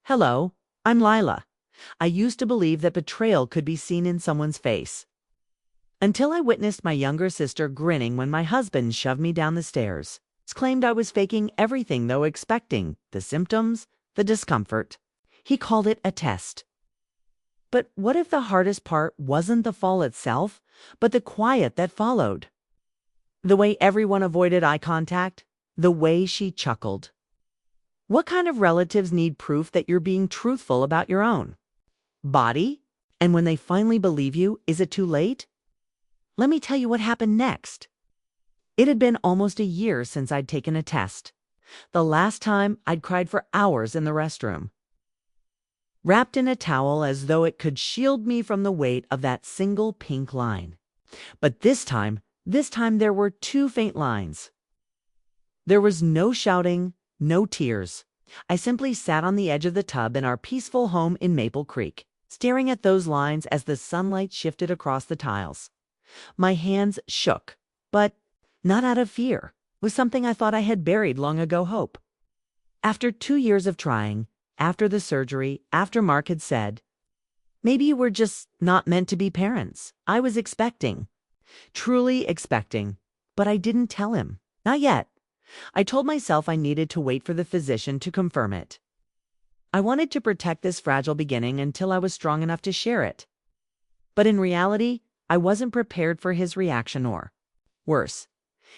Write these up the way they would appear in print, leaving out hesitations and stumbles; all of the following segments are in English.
Hello, I'm Lila. I used to believe that betrayal could be seen in someone's face. Until I witnessed my younger sister grinning when my husband shoved me down the stairs. He claimed I was faking everything, though expecting the symptoms, the discomfort. He called it a test. But what if the hardest part wasn't the fall itself, but the quiet that followed? The way everyone avoided eye contact, the way she chuckled. What kind of relatives need proof that you're being truthful about your own body? And when they finally believe you, is it too late? Let me tell you what happened next. It had been almost a year since I'd taken a test. The last time I'd cried for hours in the restroom, wrapped in a towel as though it could shield me from the weight of that single pink line. But this time there were two faint lines. There was no shouting, no tears. I simply sat on the edge of the tub in our peaceful home in Maple Creek, staring at those lines as the sunlight shifted across the tiles. My hands shook, but not out of fear. It was something I thought I had buried long ago: hope. After 2 years of trying, after the surgery, after Mark had said, maybe we're just not meant to be parents, I was expecting, truly expecting, but I didn't tell him. Not yet. I told myself I needed to wait for the physician to confirm it. I wanted to protect this fragile beginning until I was strong enough to share it. But in reality, I wasn't prepared for his reaction, or, worse,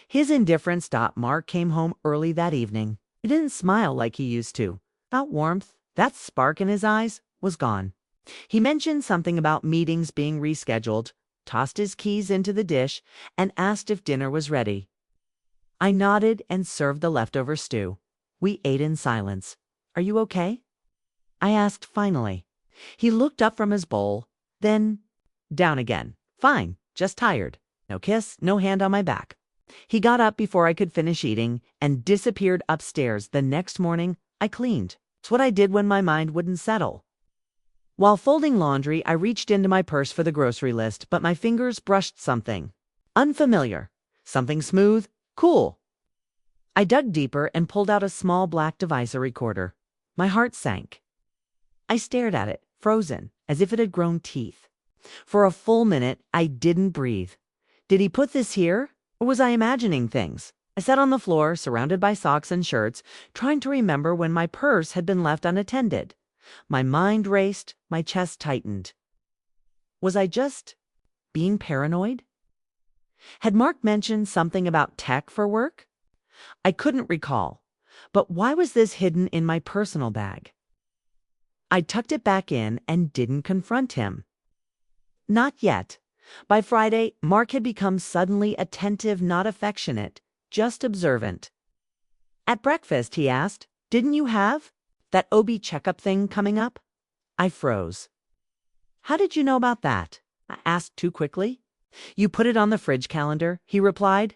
his indifference. Mark came home early that evening. He didn't smile like he used to. That warmth, that spark in his eyes, was gone. He mentioned something about meetings being rescheduled, tossed his keys into the dish, and asked if dinner was ready. I nodded and served the leftover stew. We ate in silence. Are you okay? I asked finally. He looked up from his bowl, then down again. Fine, just tired. No kiss, no hand on my back. He got up before I could finish eating and disappeared upstairs. The next morning, I cleaned. It's what I did when my mind wouldn't settle. While folding laundry, I reached into my purse for the grocery list, but my fingers brushed something unfamiliar, something smooth, cool. I dug deeper and pulled out a small black device, a recorder. My heart sank. I stared at it, frozen, as if it had grown teeth. For a full minute, I didn't breathe. Did he put this here, or was I imagining things? I sat on the floor, surrounded by socks and shirts, trying to remember when my purse had been left unattended. My mind raced, my chest tightened. Was I just being paranoid? Had Mark mentioned something about tech for work? I couldn't recall. But why was this hidden in my personal bag? I tucked it back in and didn't confront him. Not yet. By Friday, Mark had become suddenly attentive, not affectionate, just observant. At breakfast, he asked, "Didn't you have that OB checkup thing coming up?" I froze. "How did you know about that?" I asked too quickly. "You put it on the fridge calendar," he replied.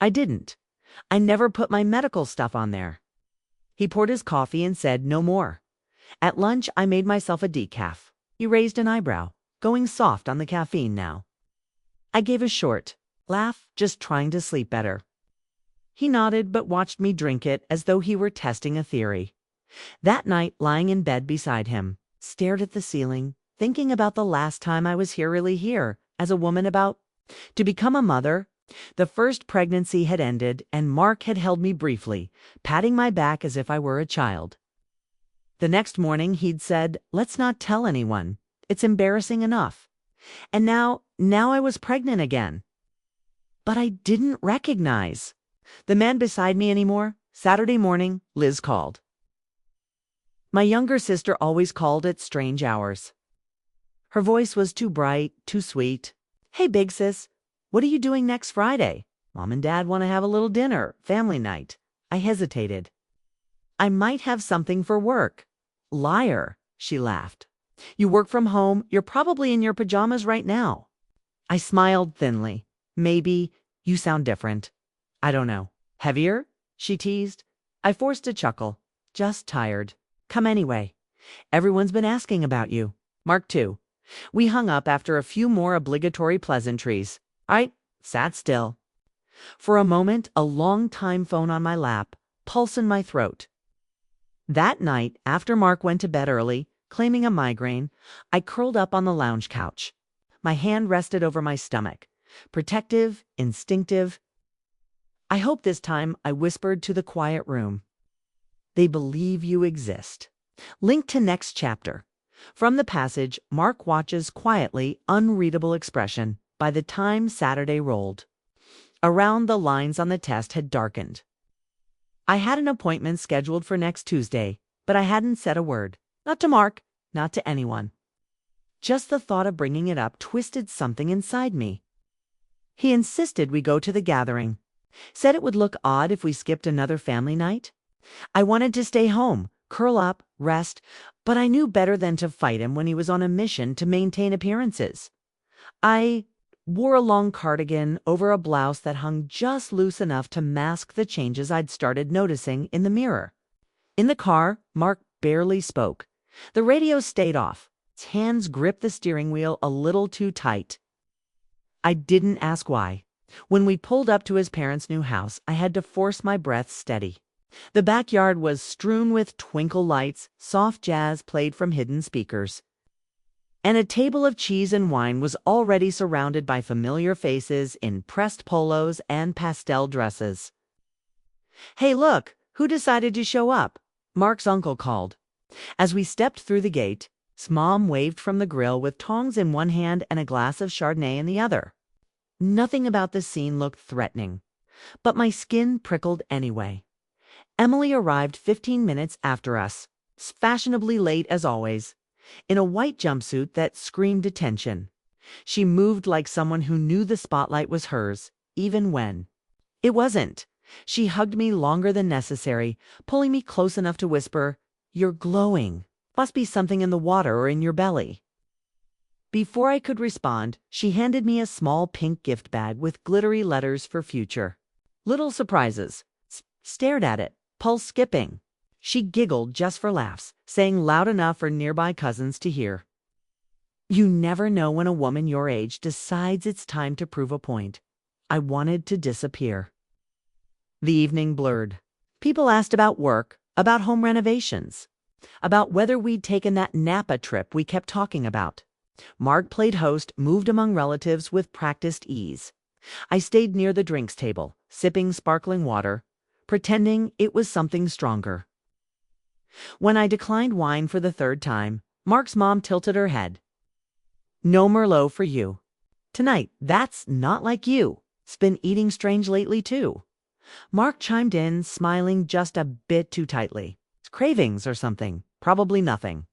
I didn't. I never put my medical stuff on there. He poured his coffee and said no more. At lunch, I made myself a decaf. He raised an eyebrow, going soft on the caffeine now. I gave a short laugh, just trying to sleep better. He nodded but watched me drink it as though he were testing a theory. That night, lying in bed beside him, stared at the ceiling, thinking about the last time I was really here, as a woman, about to become a mother. The first pregnancy had ended, and Mark had held me briefly, patting my back as if I were a child. The next morning, he'd said, "Let's not tell anyone. It's embarrassing enough." And now I was pregnant again. But I didn't recognize the man beside me anymore. Saturday morning, Liz called. My younger sister always called at strange hours. Her voice was too bright, too sweet. "Hey, big sis, what are you doing next Friday? Mom and Dad want to have a little dinner, family night." I hesitated. "I might have something for work." "Liar," she laughed. "You work from home. You're probably in your pajamas right now." I smiled thinly. "Maybe you sound different." "I don't know." "Heavier?" she teased. I forced a chuckle. "Just tired." "Come anyway. Everyone's been asking about you. Mark too." We hung up after a few more obligatory pleasantries. I sat still. For a moment, a long time phone on my lap, pulse in my throat. That night, after Mark went to bed early, claiming a migraine, I curled up on the lounge couch. My hand rested over my stomach. Protective, instinctive. I hope this time, I whispered to the quiet room. They believe you exist. Link to next chapter. From the passage, Mark watches quietly, unreadable expression by the time Saturday rolled. Around the lines on the test had darkened. I had an appointment scheduled for next Tuesday, but I hadn't said a word. Not to Mark, not to anyone. Just the thought of bringing it up twisted something inside me. He insisted we go to the gathering. Said it would look odd if we skipped another family night. I wanted to stay home, curl up, rest, but I knew better than to fight him when he was on a mission to maintain appearances. I wore a long cardigan over a blouse that hung just loose enough to mask the changes I'd started noticing in the mirror. In the car, Mark barely spoke. The radio stayed off. His hands gripped the steering wheel a little too tight. I didn't ask why. When we pulled up to his parents' new house, I had to force my breath steady. The backyard was strewn with twinkle lights, soft jazz played from hidden speakers. And a table of cheese and wine was already surrounded by familiar faces in pressed polos and pastel dresses. "Hey, look, who decided to show up?" Mark's uncle called. As we stepped through the gate, his mom waved from the grill with tongs in one hand and a glass of Chardonnay in the other. Nothing about the scene looked threatening, but my skin prickled anyway. Emily arrived 15 minutes after us, fashionably late as always, in a white jumpsuit that screamed attention. She moved like someone who knew the spotlight was hers, even when it wasn't. She hugged me longer than necessary, pulling me close enough to whisper, "You're glowing. Must be something in the water or in your belly." Before I could respond, she handed me a small pink gift bag with glittery letters for future. Little surprises. Stared at it, pulse skipping. She giggled just for laughs, saying loud enough for nearby cousins to hear. You never know when a woman your age decides it's time to prove a point. I wanted to disappear. The evening blurred. People asked about work, about home renovations, about whether we'd taken that Napa trip we kept talking about. Mark played host, moved among relatives with practiced ease. I stayed near the drinks table, sipping sparkling water, pretending it was something stronger. When I declined wine for the third time, Mark's mom tilted her head. "No Merlot for you. Tonight, that's not like you. It's been eating strange lately, too." Mark chimed in, smiling just a bit too tightly. Cravings or something, probably nothing.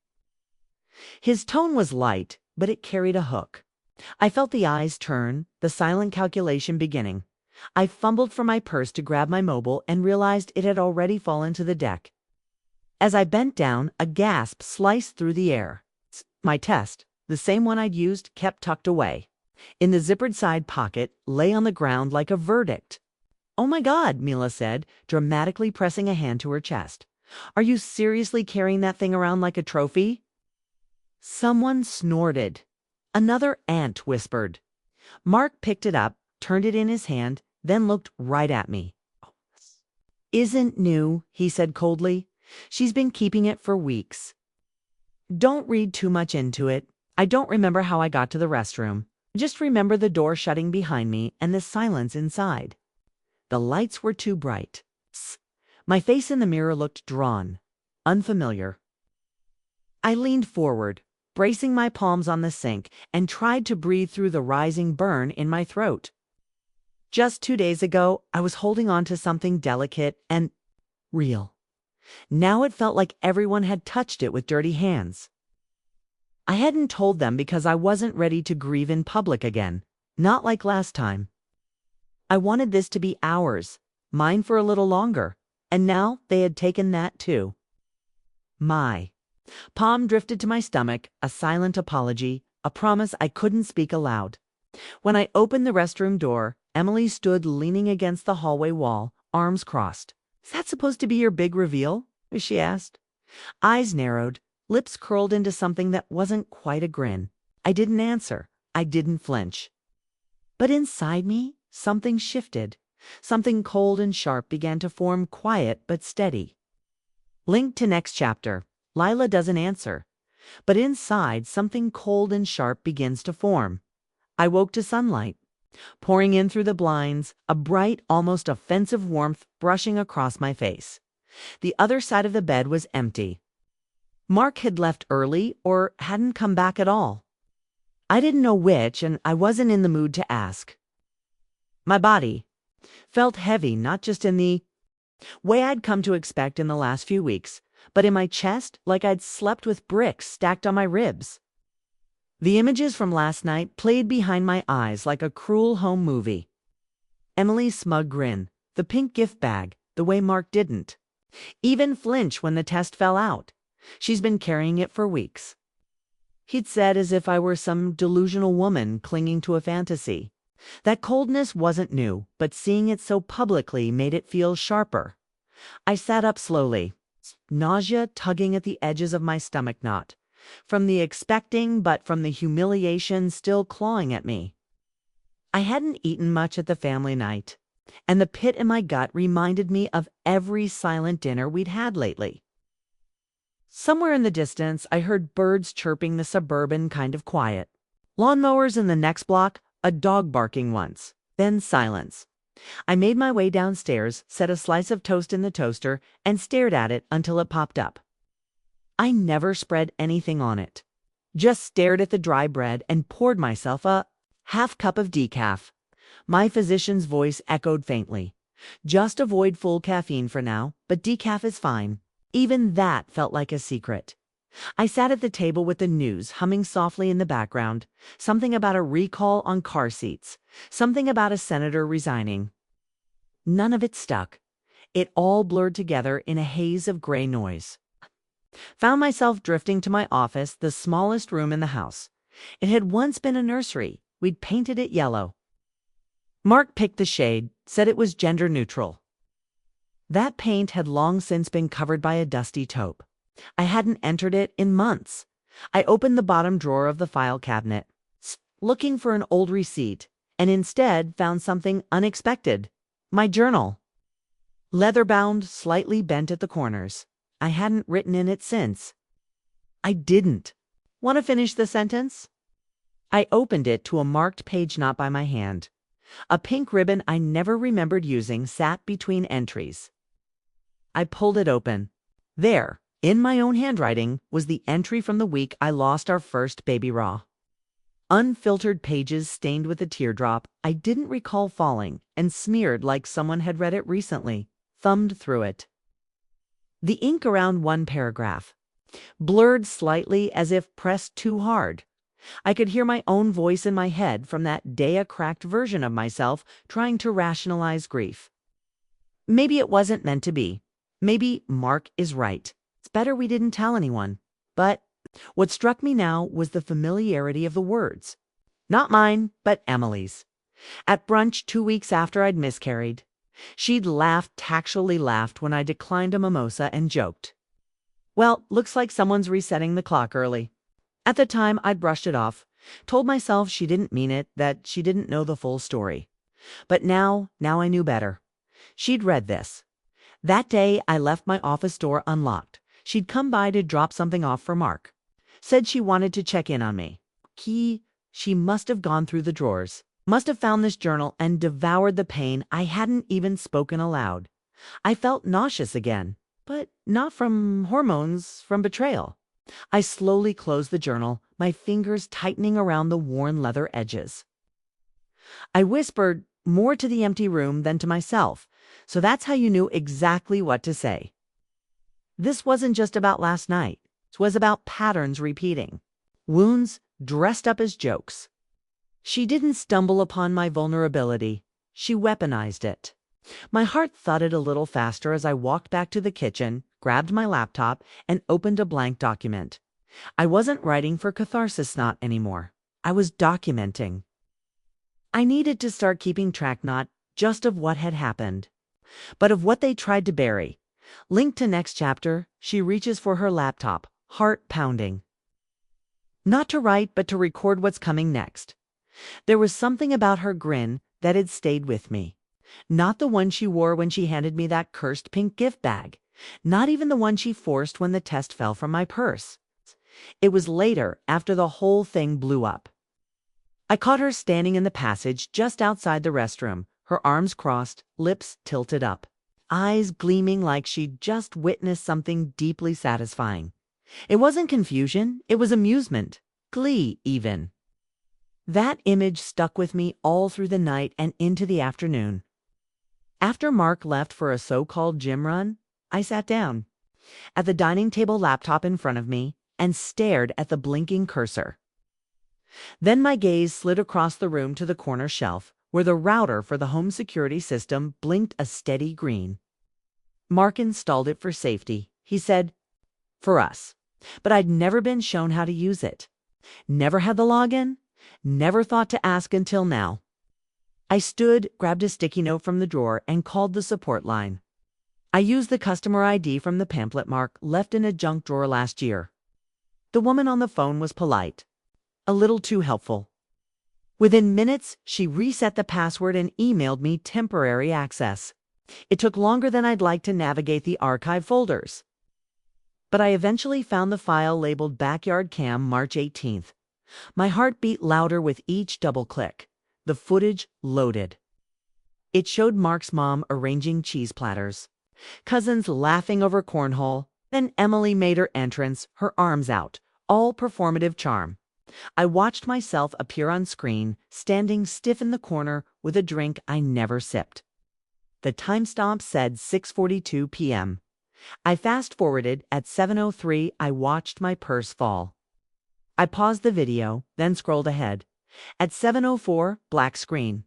His tone was light, but it carried a hook. I felt the eyes turn, the silent calculation beginning. I fumbled for my purse to grab my mobile and realized it had already fallen to the deck. As I bent down, a gasp sliced through the air. My test, the same one I'd used, kept tucked away. In the zippered side pocket, lay on the ground like a verdict. "Oh my God," Mila said, dramatically pressing a hand to her chest. "Are you seriously carrying that thing around like a trophy?" Someone snorted. Another aunt whispered. Mark picked it up, turned it in his hand, then looked right at me. "Isn't new," he said coldly. "She's been keeping it for weeks. Don't read too much into it. I don't remember how I got to the restroom. Just remember the door shutting behind me and the silence inside. The lights were too bright." My face in the mirror looked drawn, unfamiliar. I leaned forward, bracing my palms on the sink, and tried to breathe through the rising burn in my throat. Just 2 days ago, I was holding on to something delicate and real. Now it felt like everyone had touched it with dirty hands. I hadn't told them because I wasn't ready to grieve in public again, not like last time. I wanted this to be ours, mine for a little longer, and now they had taken that too. My palm drifted to my stomach, a silent apology, a promise I couldn't speak aloud. When I opened the restroom door, Emily stood leaning against the hallway wall, arms crossed. "Is that supposed to be your big reveal?" she asked. Eyes narrowed, lips curled into something that wasn't quite a grin. I didn't answer. I didn't flinch. But inside me, something shifted. Something cold and sharp began to form, quiet but steady. Linked to next chapter. Lila doesn't answer. But inside, something cold and sharp begins to form. I woke to sunlight, pouring in through the blinds, a bright, almost offensive warmth brushing across my face. The other side of the bed was empty. Mark had left early or hadn't come back at all. I didn't know which, and I wasn't in the mood to ask. My body felt heavy, not just in the way I'd come to expect in the last few weeks, but in my chest like I'd slept with bricks stacked on my ribs. The images from last night played behind my eyes like a cruel home movie. Emily's smug grin, the pink gift bag, the way Mark didn't even flinch when the test fell out. She's been carrying it for weeks. He'd said as if I were some delusional woman clinging to a fantasy. That coldness wasn't new, but seeing it so publicly made it feel sharper. I sat up slowly, nausea tugging at the edges of my stomach knot, from the expecting but from the humiliation still clawing at me. I hadn't eaten much at the family night, and the pit in my gut reminded me of every silent dinner we'd had lately. Somewhere in the distance, I heard birds chirping the suburban kind of quiet. Lawnmowers in the next block, a dog barking once, then silence. I made my way downstairs, set a slice of toast in the toaster, and stared at it until it popped up. I never spread anything on it. Just stared at the dry bread and poured myself a half cup of decaf. My physician's voice echoed faintly. Just avoid full caffeine for now, but decaf is fine. Even that felt like a secret. I sat at the table with the news humming softly in the background, something about a recall on car seats, something about a senator resigning. None of it stuck. It all blurred together in a haze of gray noise. Found myself drifting to my office, the smallest room in the house. It had once been a nursery. We'd painted it yellow. Mark picked the shade, said it was gender neutral. That paint had long since been covered by a dusty taupe. I hadn't entered it in months. I opened the bottom drawer of the file cabinet, looking for an old receipt, and instead found something unexpected. My journal. Leather-bound, slightly bent at the corners. I hadn't written in it since. I didn't. Want to finish the sentence? I opened it to a marked page not by my hand. A pink ribbon I never remembered using sat between entries. I pulled it open. There, in my own handwriting, was the entry from the week I lost our first baby Raw. Unfiltered pages stained with a teardrop I didn't recall falling and smeared like someone had read it recently, thumbed through it. The ink around one paragraph blurred slightly as if pressed too hard. I could hear my own voice in my head from that day a cracked version of myself trying to rationalize grief. Maybe it wasn't meant to be. Maybe Mark is right. It's better we didn't tell anyone. But what struck me now was the familiarity of the words. Not mine, but Emily's. At brunch 2 weeks after I'd miscarried, she'd tactfully laughed when I declined a mimosa and joked. Well, looks like someone's resetting the clock early. At the time, I'd brushed it off, told myself she didn't mean it, that she didn't know the full story. But now I knew better. She'd read this. That day, I left my office door unlocked. She'd come by to drop something off for Mark. Said she wanted to check in on me. She must have gone through the drawers, must have found this journal and devoured the pain I hadn't even spoken aloud. I felt nauseous again, but not from hormones, from betrayal. I slowly closed the journal, my fingers tightening around the worn leather edges. I whispered more to the empty room than to myself, so that's how you knew exactly what to say. This wasn't just about last night. It was about patterns repeating, wounds dressed up as jokes. She didn't stumble upon my vulnerability. She weaponized it. My heart thudded a little faster as I walked back to the kitchen, grabbed my laptop, and opened a blank document. I wasn't writing for catharsis snot anymore. I was documenting. I needed to start keeping track not just of what had happened, but of what they tried to bury. Linked to next chapter, she reaches for her laptop, heart pounding. Not to write, but to record what's coming next. There was something about her grin that had stayed with me. Not the one she wore when she handed me that cursed pink gift bag. Not even the one she forced when the test fell from my purse. It was later, after the whole thing blew up. I caught her standing in the passage just outside the restroom, her arms crossed, lips tilted up, eyes gleaming like she'd just witnessed something deeply satisfying. It wasn't confusion, it was amusement, glee even. That image stuck with me all through the night and into the afternoon. After Mark left for a so-called gym run, I sat down at the dining table laptop in front of me and stared at the blinking cursor. Then my gaze slid across the room to the corner shelf, where the router for the home security system blinked a steady green. Mark installed it for safety, he said. For us. But I'd never been shown how to use it. Never had the login. Never thought to ask until now. I stood, grabbed a sticky note from the drawer, and called the support line. I used the customer ID from the pamphlet Mark left in a junk drawer last year. The woman on the phone was polite. A little too helpful. Within minutes, she reset the password and emailed me temporary access. It took longer than I'd like to navigate the archive folders. But I eventually found the file labeled Backyard Cam March 18th. My heart beat louder with each double click. The footage loaded. It showed Mark's mom arranging cheese platters, cousins laughing over cornhole, then Emily made her entrance, her arms out, all performative charm. I watched myself appear on screen, standing stiff in the corner with a drink I never sipped. The timestamp said 6:42 p.m. I fast-forwarded. At 7:03, I watched my purse fall. I paused the video, then scrolled ahead. At 7:04, black screen.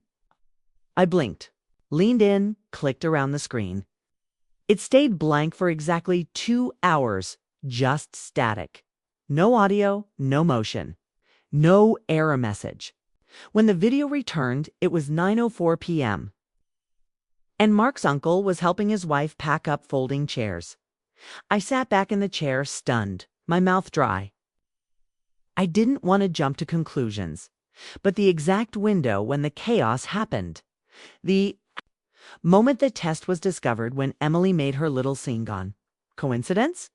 I blinked, leaned in, clicked around the screen. It stayed blank for exactly 2 hours, just static. No audio, no motion. No error message. When the video returned, it was 9:04 p.m. And Mark's uncle was helping his wife pack up folding chairs. I sat back in the chair, stunned, my mouth dry. I didn't want to jump to conclusions, but the exact window when the chaos happened. The moment the test was discovered when Emily made her little scene gone. Coincidence?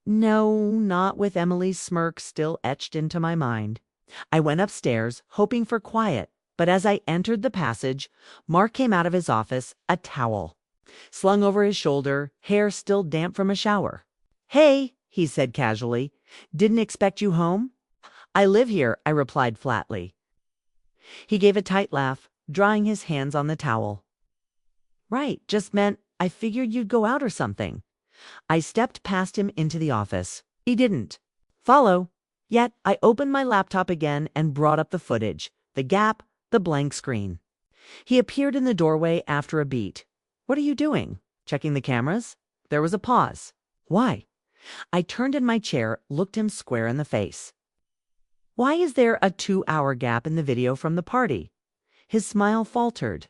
No, not with Emily's smirk still etched into my mind. I went upstairs, hoping for quiet, but as I entered the passage, Mark came out of his office, a towel slung over his shoulder, hair still damp from a shower. "Hey," he said casually, "didn't expect you home?" "I live here," I replied flatly. He gave a tight laugh, drying his hands on the towel. "Right, just meant I figured you'd go out or something." I stepped past him into the office. He didn't follow. Yet I opened my laptop again and brought up the footage, the gap, the blank screen. He appeared in the doorway after a beat. "What are you doing? Checking the cameras?" There was a pause. "Why?" I turned in my chair, looked him square in the face. "Why is there a 2-hour gap in the video from the party?" His smile faltered.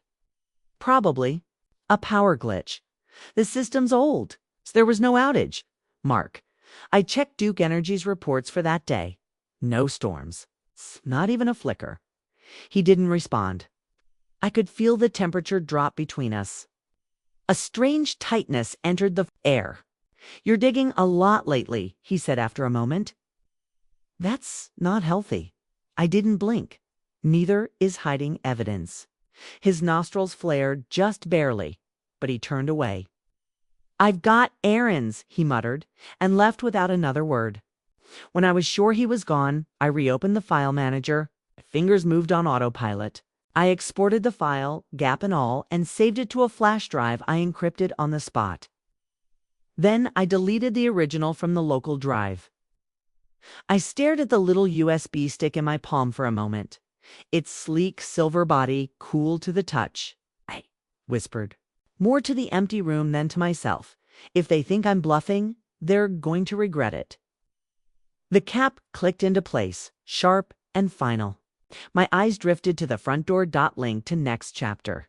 "Probably a power glitch. The system's old. There was no outage." "Mark, I checked Duke Energy's reports for that day. No storms. Not even a flicker." He didn't respond. I could feel the temperature drop between us. A strange tightness entered the air. "You're digging a lot lately," he said after a moment. "That's not healthy." I didn't blink. Neither is hiding evidence. His nostrils flared just barely, but he turned away. "I've got errands," he muttered, and left without another word. When I was sure he was gone, I reopened the file manager. My fingers moved on autopilot. I exported the file, gap and all, and saved it to a flash drive I encrypted on the spot. Then I deleted the original from the local drive. I stared at the little USB stick in my palm for a moment. Its sleek silver body cooled to the touch. I whispered. More to the empty room than to myself. If they think I'm bluffing, they're going to regret it. The cap clicked into place, sharp and final. My eyes drifted to the front door. Link to next chapter.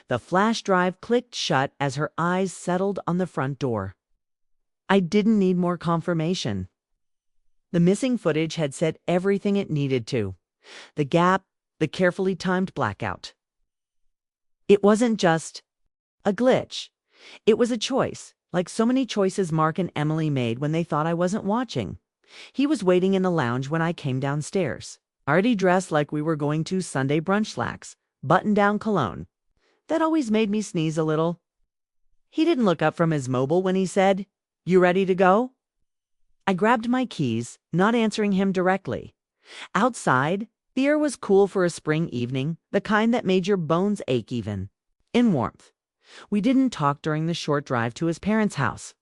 The flash drive clicked shut as her eyes settled on the front door. I didn't need more confirmation. The missing footage had said everything it needed to. The gap, the carefully timed blackout. It wasn't just a glitch. It was a choice, like so many choices Mark and Emily made when they thought I wasn't watching. He was waiting in the lounge when I came downstairs, already dressed like we were going to Sunday brunch slacks, button-down cologne. That always made me sneeze a little. He didn't look up from his mobile when he said, "You ready to go?" I grabbed my keys, not answering him directly. Outside, the air was cool for a spring evening, the kind that made your bones ache even. In warmth. We didn't talk during the short drive to his parents' house.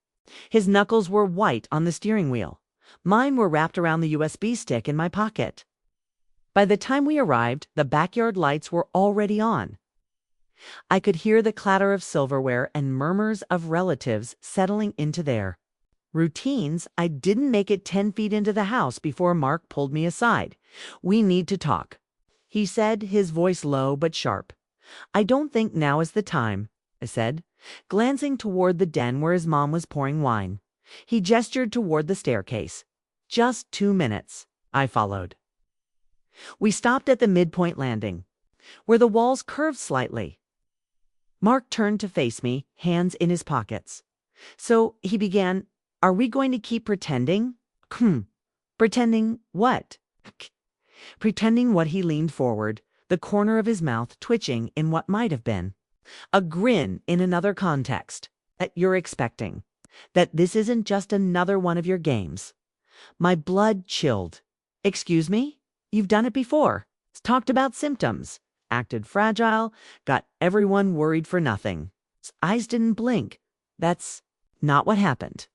His knuckles were white on the steering wheel. Mine were wrapped around the USB stick in my pocket. By the time we arrived, the backyard lights were already on. I could hear the clatter of silverware and murmurs of relatives settling into their routines. I didn't make it 10 feet into the house before Mark pulled me aside. "We need to talk," he said, his voice low but sharp. "I don't think now is the time," I said, glancing toward the den where his mom was pouring wine. He gestured toward the staircase. "Just 2 minutes." I followed. We stopped at the midpoint landing, where the walls curved slightly. Mark turned to face me, hands in his pockets. "So," he began, "are we going to keep pretending?" Pretending what? Pretending what? He leaned forward, the corner of his mouth twitching in what might have been a grin in another context. "That you're expecting. That this isn't just another one of your games." My blood chilled. "Excuse me? You've done it before. Talked about symptoms. Acted fragile. Got everyone worried for nothing. His eyes didn't blink. That's not what happened."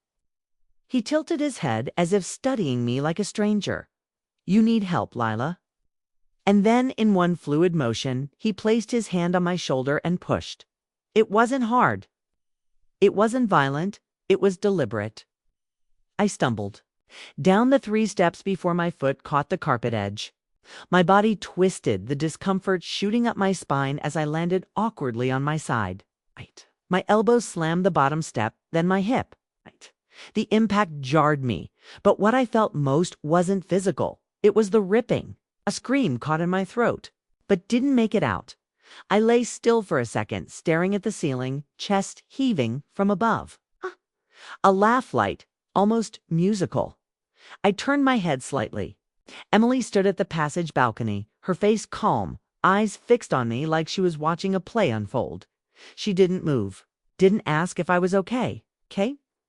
He tilted his head as if studying me like a stranger. "You need help, Lila." And then, in one fluid motion, he placed his hand on my shoulder and pushed. It wasn't hard. It wasn't violent. It was deliberate. I stumbled down the 3 steps before my foot caught the carpet edge. My body twisted, the discomfort shooting up my spine as I landed awkwardly on my side. My elbow slammed the bottom step, then my hip. The impact jarred me, but what I felt most wasn't physical. It was the ripping. A scream caught in my throat, but didn't make it out. I lay still for a second, staring at the ceiling, chest heaving from above. A laugh light, almost musical. I turned my head slightly. Emily stood at the passage balcony, her face calm, eyes fixed on me like she was watching a play unfold. She didn't move, didn't ask if I was okay.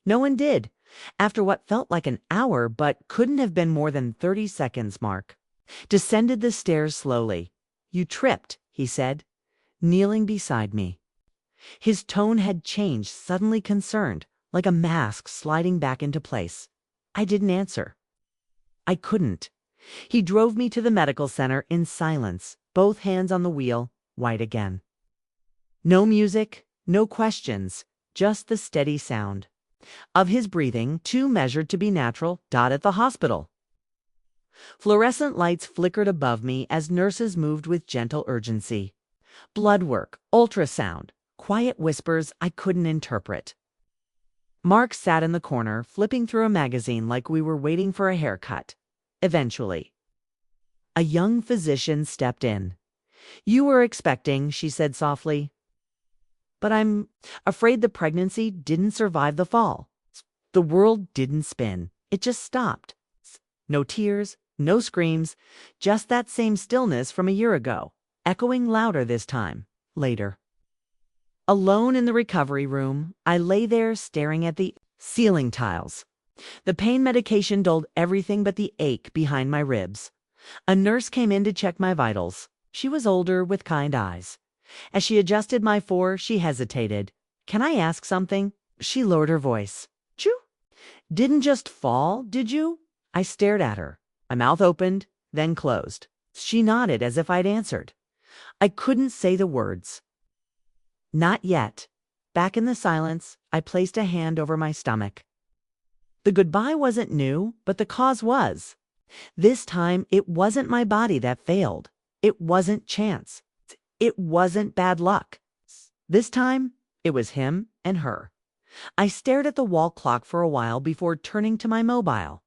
No one did. After what felt like an hour but couldn't have been more than 30 seconds, Mark descended the stairs slowly. "You tripped," he said, kneeling beside me. His tone had changed, suddenly concerned, like a mask sliding back into place. I didn't answer. I couldn't. He drove me to the medical center in silence, both hands on the wheel, white again. No music, no questions, just the steady sound of his breathing, too measured to be natural. At the hospital. Fluorescent lights flickered above me as nurses moved with gentle urgency. Blood work, ultrasound, quiet whispers I couldn't interpret. Mark sat in the corner, flipping through a magazine like we were waiting for a haircut. Eventually, a young physician stepped in. "You were expecting," she said softly. "But I'm afraid the pregnancy didn't survive the fall." The world didn't spin. It just stopped. No tears, no screams, just that same stillness from a year ago, echoing louder this time, later. Alone in the recovery room, I lay there staring at the ceiling tiles. The pain medication dulled everything but the ache behind my ribs. A nurse came in to check my vitals. She was older, with kind eyes. As she adjusted my she hesitated. "Can I ask something?" She lowered her voice. "You didn't just fall, did you?" I stared at her. My mouth opened, then closed. She nodded as if I'd answered. I couldn't say the words. "Not yet." Back in the silence, I placed a hand over my stomach. The goodbye wasn't new, but the cause was. This time, it wasn't my body that failed. It wasn't chance. It wasn't bad luck. This time, it was him and her. I stared at the wall clock for a while before turning to my mobile.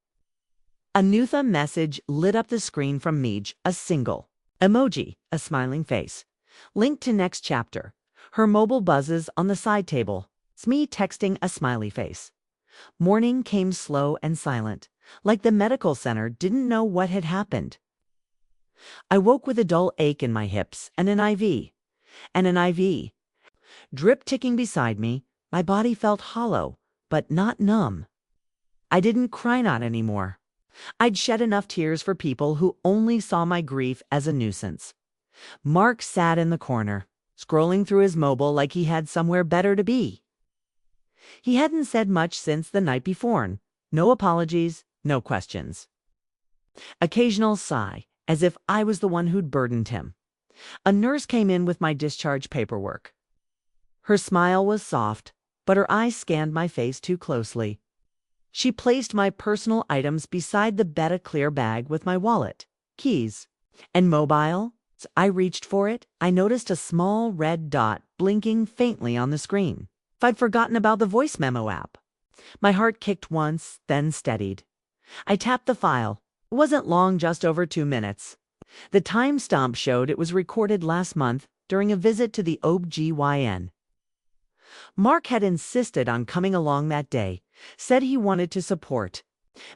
A Nutha message lit up the screen from Meej, a single emoji, a smiling face. Linked to next chapter. Her mobile buzzes on the side table. It's me texting a smiley face. Morning came slow and silent, like the medical center didn't know what had happened. I woke with a dull ache in my hips and an IV. And an IV. Drip ticking beside me, my body felt hollow, but not numb. I didn't cry not anymore. I'd shed enough tears for people who only saw my grief as a nuisance. Mark sat in the corner, scrolling through his mobile like he had somewhere better to be. He hadn't said much since the night before. No apologies, no questions. Occasional sigh, as if I was the one who'd burdened him. A nurse came in with my discharge paperwork. Her smile was soft, but her eyes scanned my face too closely. She placed my personal items beside the Clear bag with my wallet, keys, and mobile. As I reached for it, I noticed a small red dot blinking faintly on the screen. If I'd forgotten about the voice memo app. My heart kicked once, then steadied. I tapped the file. It wasn't long, just over 2 minutes. The timestamp showed it was recorded last month during a visit to the OB/GYN. Mark had insisted on coming along that day, said he wanted to support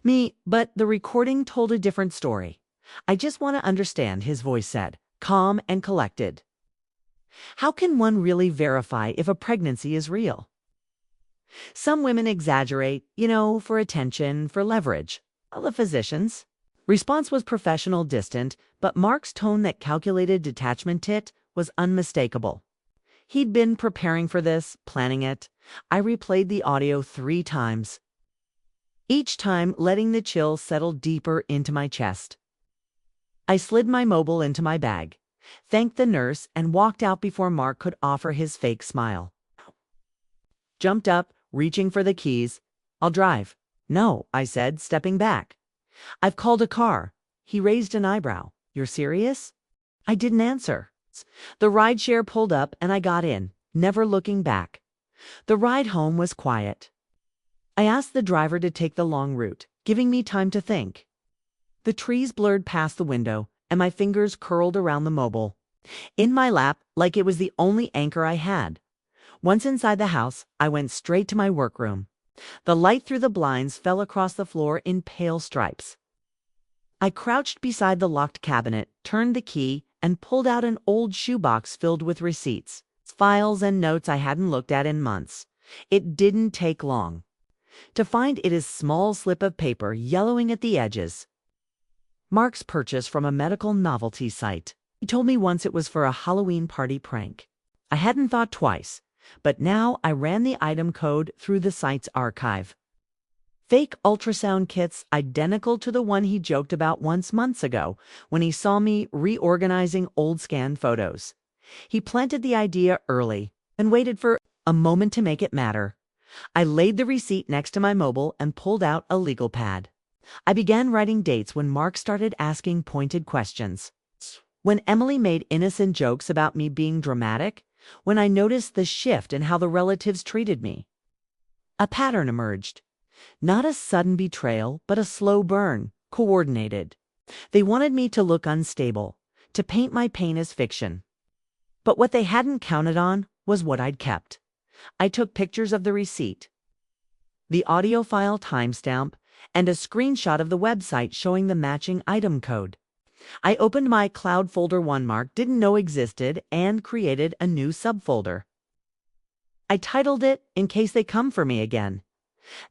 me, but the recording told a different story. I just want to understand, his voice said, calm and collected. How can one really verify if a pregnancy is real? Some women exaggerate, for attention, for leverage. All the physicians. Response was professional, distant, but Mark's tone, that calculated detachment tit, was unmistakable. He'd been preparing for this, planning it. I replayed the audio 3 times, each time letting the chill settle deeper into my chest. I slid my mobile into my bag, thanked the nurse, and walked out before Mark could offer his fake smile. Jumped up, reaching for the keys. I'll drive. No, I said, stepping back. I've called a car. He raised an eyebrow. You're serious? I didn't answer. The rideshare pulled up and I got in, never looking back. The ride home was quiet. I asked the driver to take the long route, giving me time to think. The trees blurred past the window, and my fingers curled around the mobile, in my lap like it was the only anchor I had. Once inside the house, I went straight to my workroom. The light through the blinds fell across the floor in pale stripes. I crouched beside the locked cabinet, turned the key, and pulled out an old shoebox filled with receipts, files, and notes I hadn't looked at in months. It didn't take long to find it, a small slip of paper yellowing at the edges. Mark's purchase from a medical novelty site. He told me once it was for a Halloween party prank. I hadn't thought twice, but now I ran the item code through the site's archive. Fake ultrasound kits identical to the one he joked about once months ago when he saw me reorganizing old scanned photos. He planted the idea early and waited for a moment to make it matter. I laid the receipt next to my mobile and pulled out a legal pad. I began writing dates when Mark started asking pointed questions. When Emily made innocent jokes about me being dramatic, when I noticed the shift in how the relatives treated me. A pattern emerged. Not a sudden betrayal, but a slow burn, coordinated. They wanted me to look unstable, to paint my pain as fiction. But what they hadn't counted on was what I'd kept. I took pictures of the receipt, the audio file timestamp, and a screenshot of the website showing the matching item code. I opened my cloud folder one Mark didn't know existed and created a new subfolder. I titled it "In Case They Come For Me Again."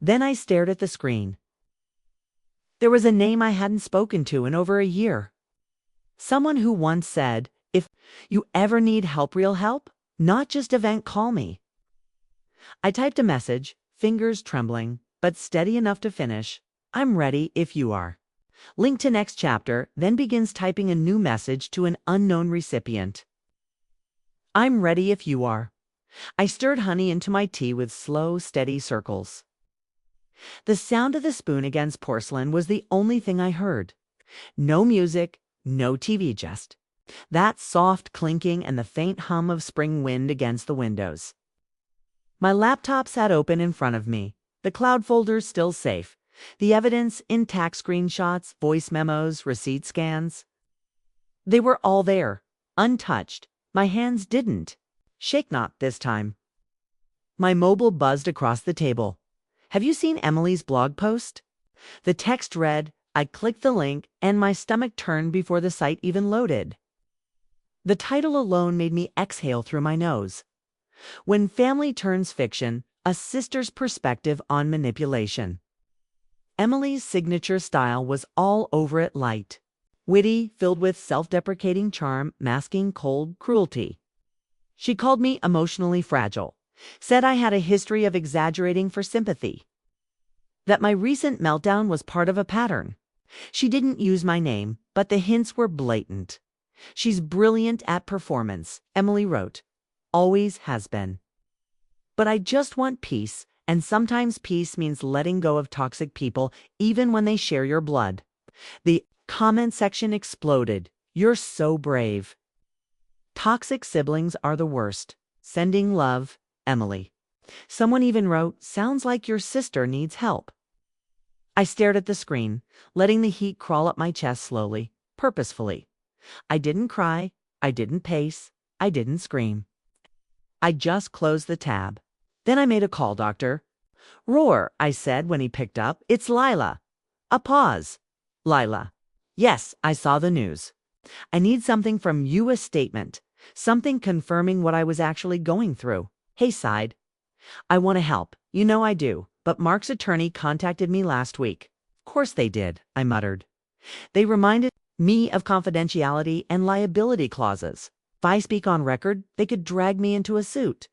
Then I stared at the screen. There was a name I hadn't spoken to in over a year. Someone who once said, "If you ever need help, real help, not just a vent, call me." I typed a message, fingers trembling, but steady enough to finish. "I'm ready if you are." Link to next chapter, then begins typing a new message to an unknown recipient. "I'm ready if you are." I stirred honey into my tea with slow, steady circles. The sound of the spoon against porcelain was the only thing I heard. No music, no TV, just that soft clinking and the faint hum of spring wind against the windows. My laptop sat open in front of me, the cloud folder still safe, the evidence intact, screenshots, voice memos, receipt scans. They were all there, untouched. My hands didn't shake, not this time. My mobile buzzed across the table. Have you seen Emily's blog post? The text read, I clicked the link and my stomach turned before the site even loaded. The title alone made me exhale through my nose. When Family Turns Fiction, a sister's perspective on manipulation. Emily's signature style was all over it: light, witty, filled with self-deprecating charm, masking cold cruelty. She called me emotionally fragile, said I had a history of exaggerating for sympathy, that my recent meltdown was part of a pattern. She didn't use my name, but the hints were blatant. She's brilliant at performance, Emily wrote. Always has been. But I just want peace, and sometimes peace means letting go of toxic people even when they share your blood. The comment section exploded. You're so brave. Toxic siblings are the worst. Sending love, Emily. Someone even wrote, sounds like your sister needs help. I stared at the screen, letting the heat crawl up my chest slowly, purposefully. I didn't cry, I didn't pace, I didn't scream. I just closed the tab. Then I made a call, doctor. Roar, I said when he picked up. It's Lila. A pause. Lila. Yes, I saw the news. I need something from you, a statement. Something confirming what I was actually going through. He sighed. I want to help. You know I do. But Mark's attorney contacted me last week. Of course they did, I muttered. They reminded me of confidentiality and liability clauses. If I speak on record, they could drag me into a suit.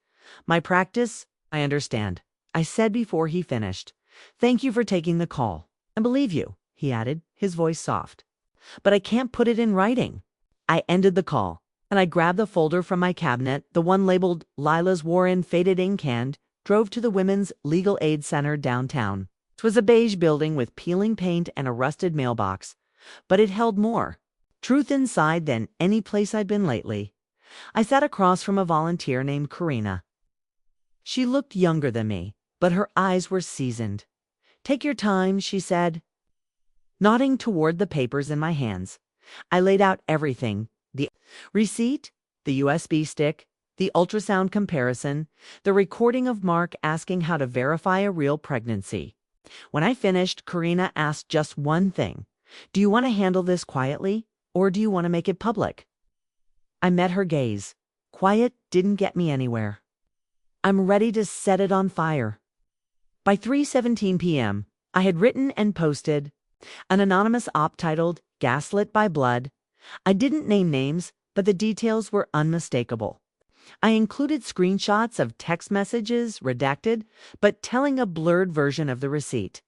My practice, I understand, I said before he finished. Thank you for taking the call. I believe you, he added, his voice soft. But I can't put it in writing. I ended the call, and I grabbed the folder from my cabinet, the one labeled Lila's War in faded ink, and drove to the Women's Legal Aid Center downtown. It was a beige building with peeling paint and a rusted mailbox, but it held more truth inside than any place I'd been lately. I sat across from a volunteer named Karina. She looked younger than me, but her eyes were seasoned. Take your time, she said. Nodding toward the papers in my hands, I laid out everything: the receipt, the USB stick, the ultrasound comparison, the recording of Mark asking how to verify a real pregnancy. When I finished, Karina asked just one thing. Do you want to handle this quietly, or do you want to make it public? I met her gaze. Quiet didn't get me anywhere. I'm ready to set it on fire. By 3:17 p.m., I had written and posted an anonymous op titled Gaslit by Blood. I didn't name names, but the details were unmistakable. I included screenshots of text messages, redacted, but telling a blurred version of the receipt.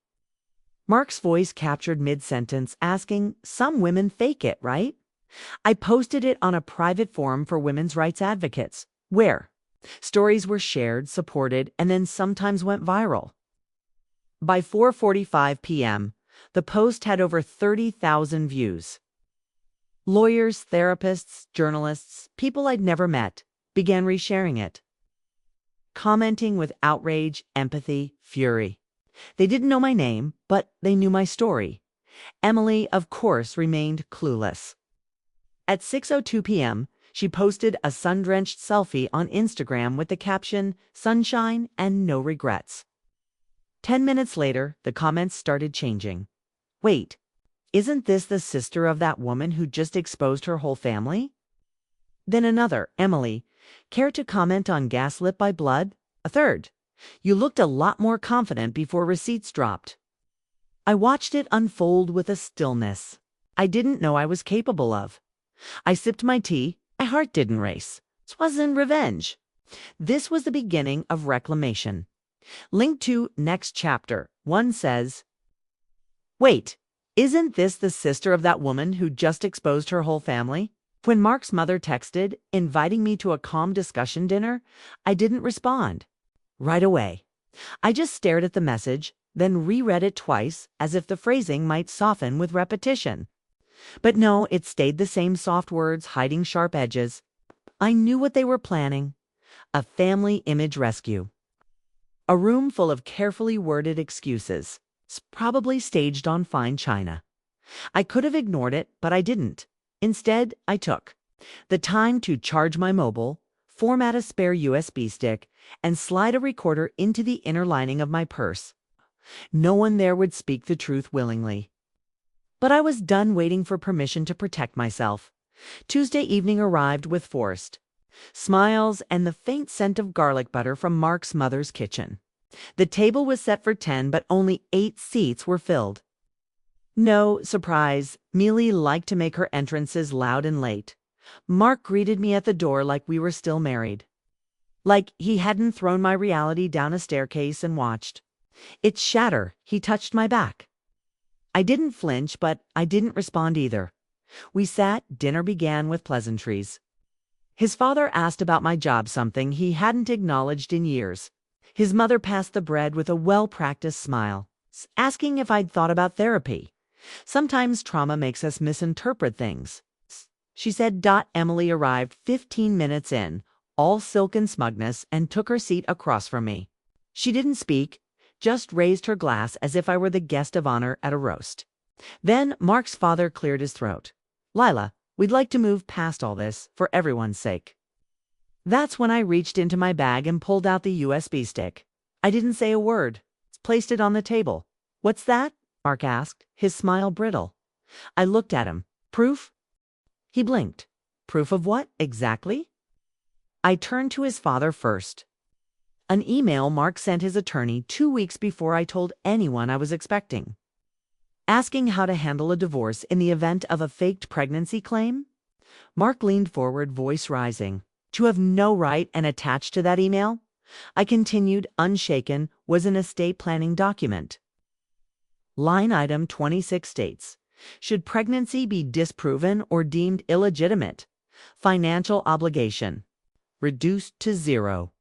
Mark's voice captured mid-sentence, asking, some women fake it, right? I posted it on a private forum for women's rights advocates, where stories were shared, supported, and then sometimes went viral. By 4:45 p.m., the post had over 30,000 views. Lawyers, therapists, journalists, people I'd never met, began resharing it, commenting with outrage, empathy, fury. They didn't know my name, but they knew my story. Emily, of course, remained clueless. At 6:02 p.m., she posted a sun-drenched selfie on Instagram with the caption, sunshine and no regrets. 10 minutes later, the comments started changing. Wait, isn't this the sister of that woman who just exposed her whole family? Then another, Emily, care to comment on Gaslit by Blood? A third, you looked a lot more confident before receipts dropped. I watched it unfold with a stillness I didn't know I was capable of. I sipped my tea. My heart didn't race. This wasn't revenge. This was the beginning of reclamation. Link to next chapter. One says, wait, isn't this the sister of that woman who just exposed her whole family? When Mark's mother texted, inviting me to a calm discussion dinner, I didn't respond. Right away. I just stared at the message, then reread it twice, as if the phrasing might soften with repetition. But no, it stayed the same soft words, hiding sharp edges. I knew what they were planning. A family image rescue. A room full of carefully worded excuses, probably staged on fine china. I could have ignored it, but I didn't. Instead, I took the time to charge my mobile, format a spare USB stick, and slide a recorder into the inner lining of my purse. No one there would speak the truth willingly. But I was done waiting for permission to protect myself. Tuesday evening arrived with forced smiles and the faint scent of garlic butter from Mark's mother's kitchen. The table was set for 10, but only 8 seats were filled. No surprise, Mealy liked to make her entrances loud and late. Mark greeted me at the door like we were still married. Like he hadn't thrown my reality down a staircase and watched it shatter. He touched my back. I didn't flinch, but I didn't respond either. We sat. Dinner began with pleasantries. His father asked about my job, something he hadn't acknowledged in years. His mother passed the bread with a well-practiced smile, asking if I'd thought about therapy. Sometimes trauma makes us misinterpret things, she said. Emily arrived 15 minutes in, all silken smugness, and took her seat across from me. She didn't speak, just raised her glass as if I were the guest of honor at a roast. Then Mark's father cleared his throat. "Lila, we'd like to move past all this, for everyone's sake." That's when I reached into my bag and pulled out the USB stick. I didn't say a word. Placed it on the table. "What's that?" Mark asked, his smile brittle. I looked at him. "Proof?" He blinked. "Proof of what, exactly?" I turned to his father first. An email Mark sent his attorney 2 weeks before I told anyone I was expecting, asking how to handle a divorce in the event of a faked pregnancy claim. Mark leaned forward, voice rising. "To have no right and attached to that email," I continued, unshaken, "was an estate planning document. Line item 26 states, should pregnancy be disproven or deemed illegitimate, financial obligation reduced to 0.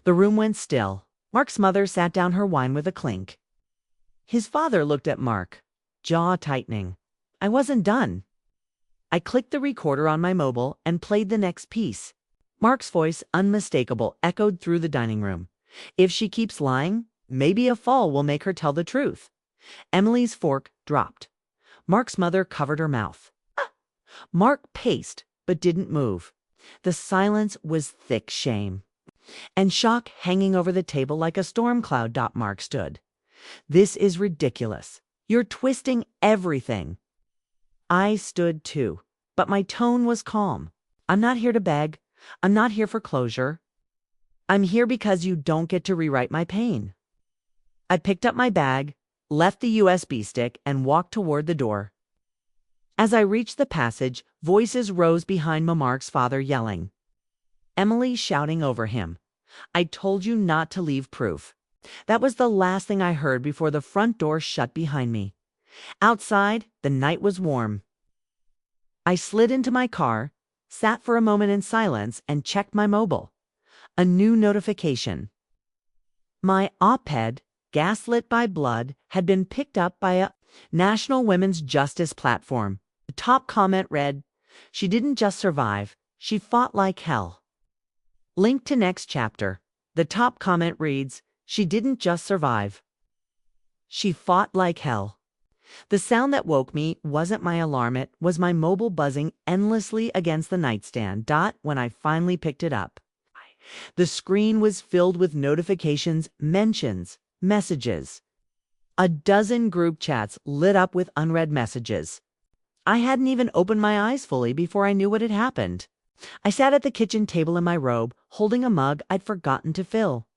The room went still. Mark's mother sat down her wine with a clink. His father looked at Mark, jaw tightening. I wasn't done. I clicked the recorder on my mobile and played the next piece. Mark's voice, unmistakable, echoed through the dining room. "If she keeps lying, maybe a fall will make her tell the truth." Emily's fork dropped. Mark's mother covered her mouth. Mark paced, but didn't move. The silence was thick shame and shock hanging over the table like a storm cloud. Mark stood. "This is ridiculous. You're twisting everything." I stood too, but my tone was calm. "I'm not here to beg. I'm not here for closure. I'm here because you don't get to rewrite my pain." I picked up my bag, left the USB stick, and walked toward the door. As I reached the passage, voices rose behind Mark's father, yelling. Emily shouting over him, "I told you not to leave proof." That was the last thing I heard before the front door shut behind me. Outside, the night was warm. I slid into my car, sat for a moment in silence, and checked my mobile. A new notification. My op-ed, Gaslit by Blood, had been picked up by a national women's justice platform. The top comment read, "She didn't just survive, she fought like hell." Link to next chapter. The top comment reads, "She didn't just survive. She fought like hell." The sound that woke me wasn't my alarm, it was my mobile buzzing endlessly against the nightstand. When I finally picked it up, the screen was filled with notifications, mentions, messages. A dozen group chats lit up with unread messages. I hadn't even opened my eyes fully before I knew what had happened. I sat at the kitchen table in my robe, holding a mug I'd forgotten to fill.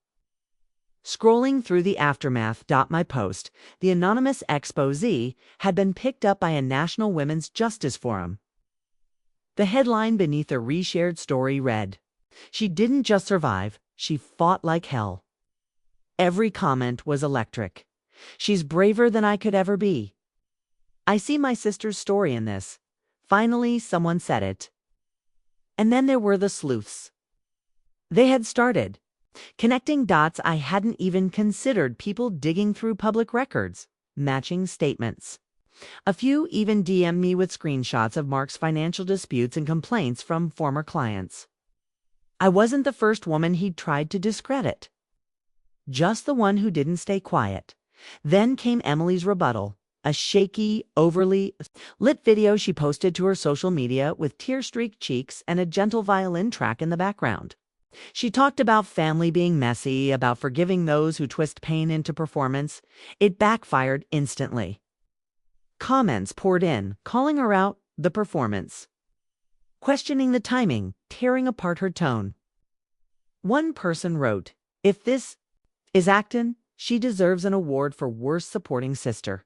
Scrolling through the aftermath. My post, the anonymous exposé, had been picked up by a national women's justice forum. The headline beneath the reshared story read, "She didn't just survive, she fought like hell." Every comment was electric. "She's braver than I could ever be. I see my sister's story in this. Finally, someone said it." And then there were the sleuths. They had started connecting dots I hadn't even considered, people digging through public records, matching statements. A few even DM'd me with screenshots of Mark's financial disputes and complaints from former clients. I wasn't the first woman he'd tried to discredit, just the one who didn't stay quiet. Then came Emily's rebuttal, a shaky, overly lit video she posted to her social media with tear-streaked cheeks and a gentle violin track in the background. She talked about family being messy, about forgiving those who twist pain into performance. It backfired instantly. Comments poured in, calling her out the performance, questioning the timing, tearing apart her tone. One person wrote, "If this is actin', she deserves an award for worst supporting sister."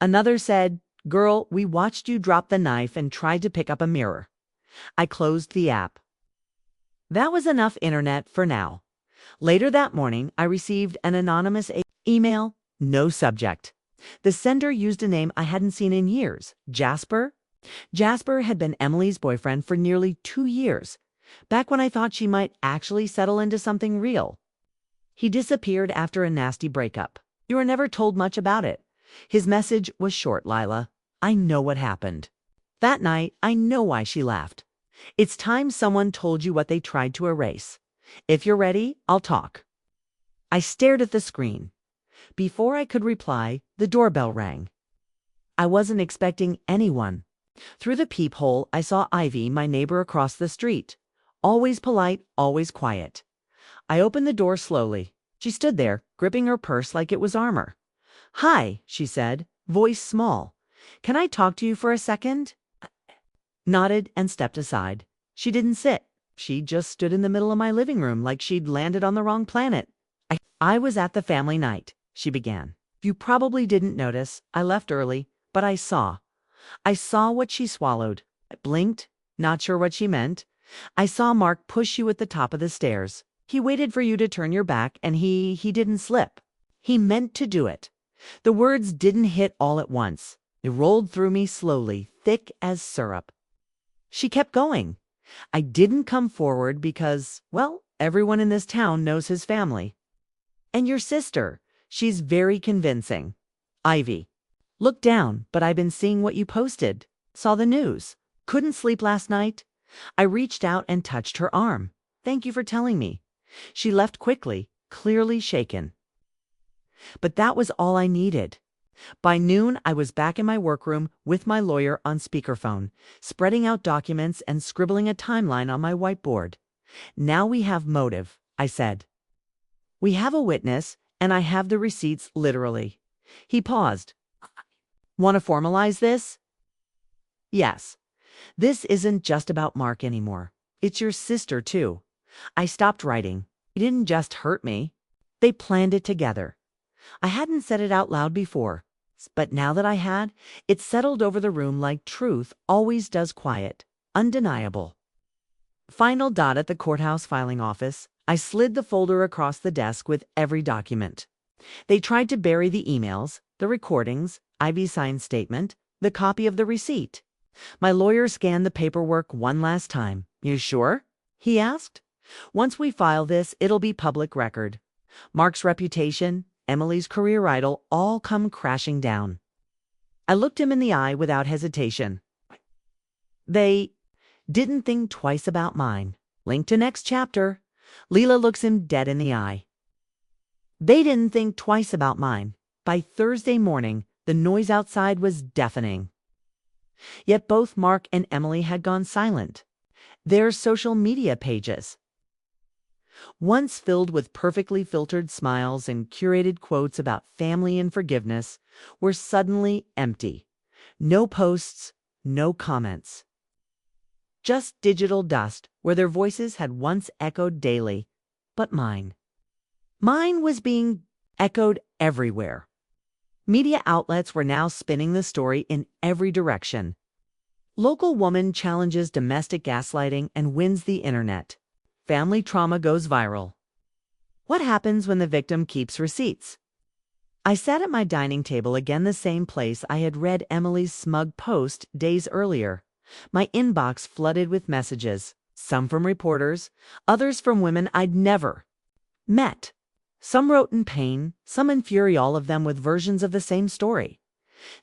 Another said, "Girl, we watched you drop the knife and tried to pick up a mirror." I closed the app. That was enough internet for now. Later that morning, I received an anonymous email, no subject. The sender used a name I hadn't seen in years, Jasper. Jasper had been Emily's boyfriend for nearly 2 years, back when I thought she might actually settle into something real. He disappeared after a nasty breakup. You were never told much about it. His message was short, Lila. I know what happened. That night, I know why she laughed. It's time someone told you what they tried to erase. If you're ready, I'll talk. I stared at the screen. Before I could reply, the doorbell rang. I wasn't expecting anyone. Through the peephole, I saw Ivy, my neighbor across the street. Always polite, always quiet. I opened the door slowly. She stood there, gripping her purse like it was armor. "Hi," she said, voice small. "Can I talk to you for a second?" Nodded and stepped aside. She didn't sit. She just stood in the middle of my living room like she'd landed on the wrong planet. I was at the family night, she began. "You probably didn't notice. I left early, but I saw. I saw what she swallowed." I blinked, not sure what she meant. "I saw Mark push you at the top of the stairs. He waited for you to turn your back, and he didn't slip. He meant to do it." The words didn't hit all at once. They rolled through me slowly, thick as syrup. She kept going. "I didn't come forward because, well, everyone in this town knows his family. And your sister, she's very convincing. Ivy. Look down, but I've been seeing what you posted. Saw the news. Couldn't sleep last night." I reached out and touched her arm. "Thank you for telling me." She left quickly, clearly shaken. But that was all I needed. By noon, I was back in my workroom with my lawyer on speakerphone, spreading out documents and scribbling a timeline on my whiteboard. "Now we have motive," I said. "We have a witness, and I have the receipts literally." He paused. "Want to formalize this?" "Yes. This isn't just about Mark anymore. It's your sister, too." I stopped writing. He didn't just hurt me. They planned it together. I hadn't said it out loud before, but now that I had, it settled over the room like truth always does, quiet, undeniable. Final dot at the courthouse filing office. I slid the folder across the desk with every document. They tried to bury the emails, the recordings, Ivy's signed statement, the copy of the receipt. My lawyer scanned the paperwork one last time. "You sure?" he asked. "Once we file this, it'll be public record. Mark's reputation, Emily's career idol, all come crashing down." I looked him in the eye without hesitation. "They didn't think twice about mine." Link to next chapter. Leela looks him dead in the eye. "They didn't think twice about mine." By Thursday morning, the noise outside was deafening. Yet both Mark and Emily had gone silent. Their social media pages, once filled with perfectly filtered smiles and curated quotes about family and forgiveness, were suddenly empty. No posts, no comments. Just digital dust where their voices had once echoed daily. But mine. Mine was being echoed everywhere. Media outlets were now spinning the story in every direction. Local woman challenges domestic gaslighting and wins the internet. Family trauma goes viral. What happens when the victim keeps receipts? I sat at my dining table, again the same place I had read Emily's smug post days earlier. My inbox flooded with messages, some from reporters, others from women I'd never met. Some wrote in pain, some in fury, all of them with versions of the same story.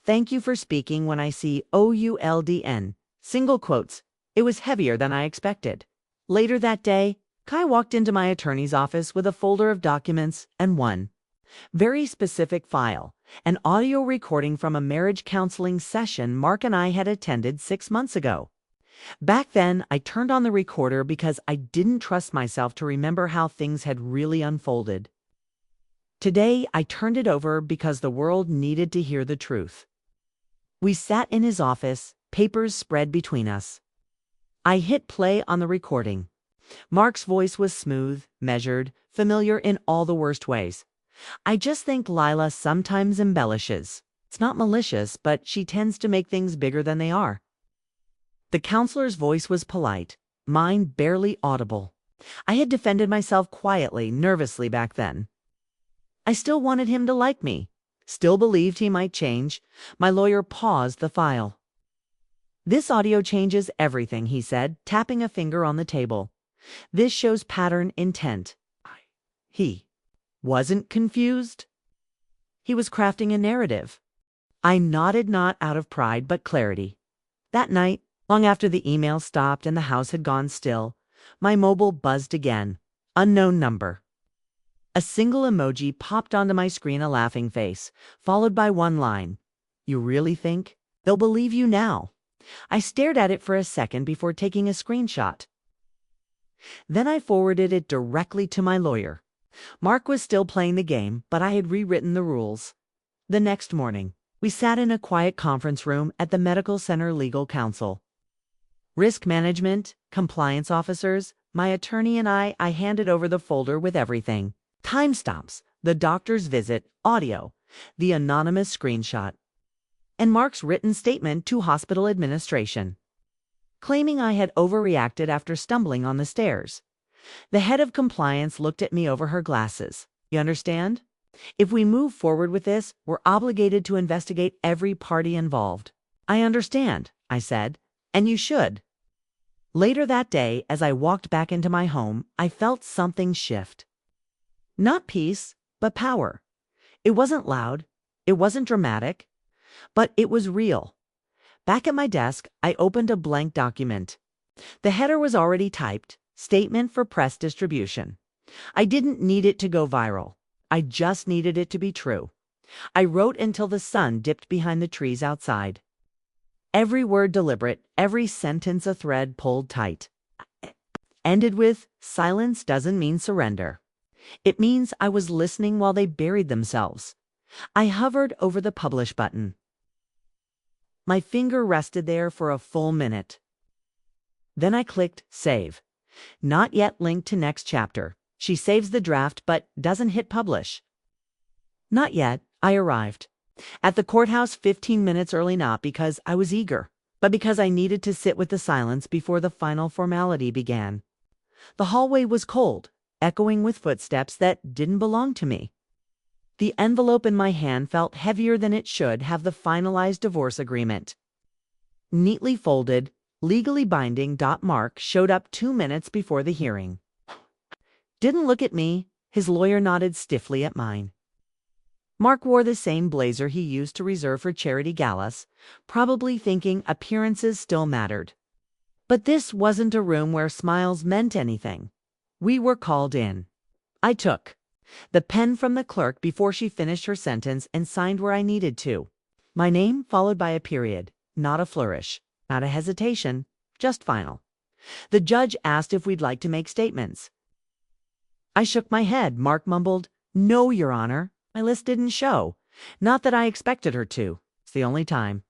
"Thank you for speaking when I see OULDN." Single quotes. It was heavier than I expected. Later that day, Kai walked into my attorney's office with a folder of documents and one very specific file, an audio recording from a marriage counseling session Mark and I had attended 6 months ago. Back then, I turned on the recorder because I didn't trust myself to remember how things had really unfolded. Today, I turned it over because the world needed to hear the truth. We sat in his office, papers spread between us. I hit play on the recording. Mark's voice was smooth, measured, familiar in all the worst ways. I just think Lila sometimes embellishes. It's not malicious, but she tends to make things bigger than they are. The counselor's voice was polite, mine barely audible. I had defended myself quietly, nervously back then. I still wanted him to like me, still believed he might change. My lawyer paused the file. "This audio changes everything," he said, tapping a finger on the table. "This shows pattern intent." He wasn't confused. He was crafting a narrative. I nodded, not out of pride, but clarity. That night, long after the email stopped and the house had gone still, my mobile buzzed again. Unknown number. A single emoji popped onto my screen, a laughing face, followed by one line. "You really think they'll believe you now?" I stared at it for a second before taking a screenshot. Then I forwarded it directly to my lawyer. Mark was still playing the game, but I had rewritten the rules. The next morning, we sat in a quiet conference room at the Medical Center Legal Counsel. Risk management, compliance officers, my attorney and I handed over the folder with everything. Timestamps, the doctor's visit, audio, the anonymous screenshot, and Mark's written statement to hospital administration, claiming I had overreacted after stumbling on the stairs. The head of compliance looked at me over her glasses. "You understand? If we move forward with this, we're obligated to investigate every party involved." "I understand," I said, "and you should." Later that day, as I walked back into my home, I felt something shift. Not peace, but power. It wasn't loud, it wasn't dramatic, but it was real. Back at my desk, I opened a blank document. The header was already typed, "Statement for press distribution." I didn't need it to go viral. I just needed it to be true. I wrote until the sun dipped behind the trees outside. Every word deliberate, every sentence a thread pulled tight. Ended with, "Silence doesn't mean surrender. It means I was listening while they buried themselves." I hovered over the publish button. My finger rested there for a full minute. Then I clicked save. Not yet linked to next chapter. She saves the draft but doesn't hit publish. Not yet. I arrived at the courthouse 15 minutes early, not because I was eager, but because I needed to sit with the silence before the final formality began. The hallway was cold, echoing with footsteps that didn't belong to me. The envelope in my hand felt heavier than it should have, the finalized divorce agreement. Neatly folded, legally binding. Mark showed up 2 minutes before the hearing. Didn't look at me. His lawyer nodded stiffly at mine. Mark wore the same blazer he used to reserve for charity galas, probably thinking appearances still mattered. But this wasn't a room where smiles meant anything. We were called in. I took the pen from the clerk before she finished her sentence and signed where I needed to. My name followed by a period, not a flourish, not a hesitation, just final. The judge asked if we'd like to make statements. I shook my head. Mark mumbled, "No, Your Honor. My list didn't show." Not that I expected her to. It's the only time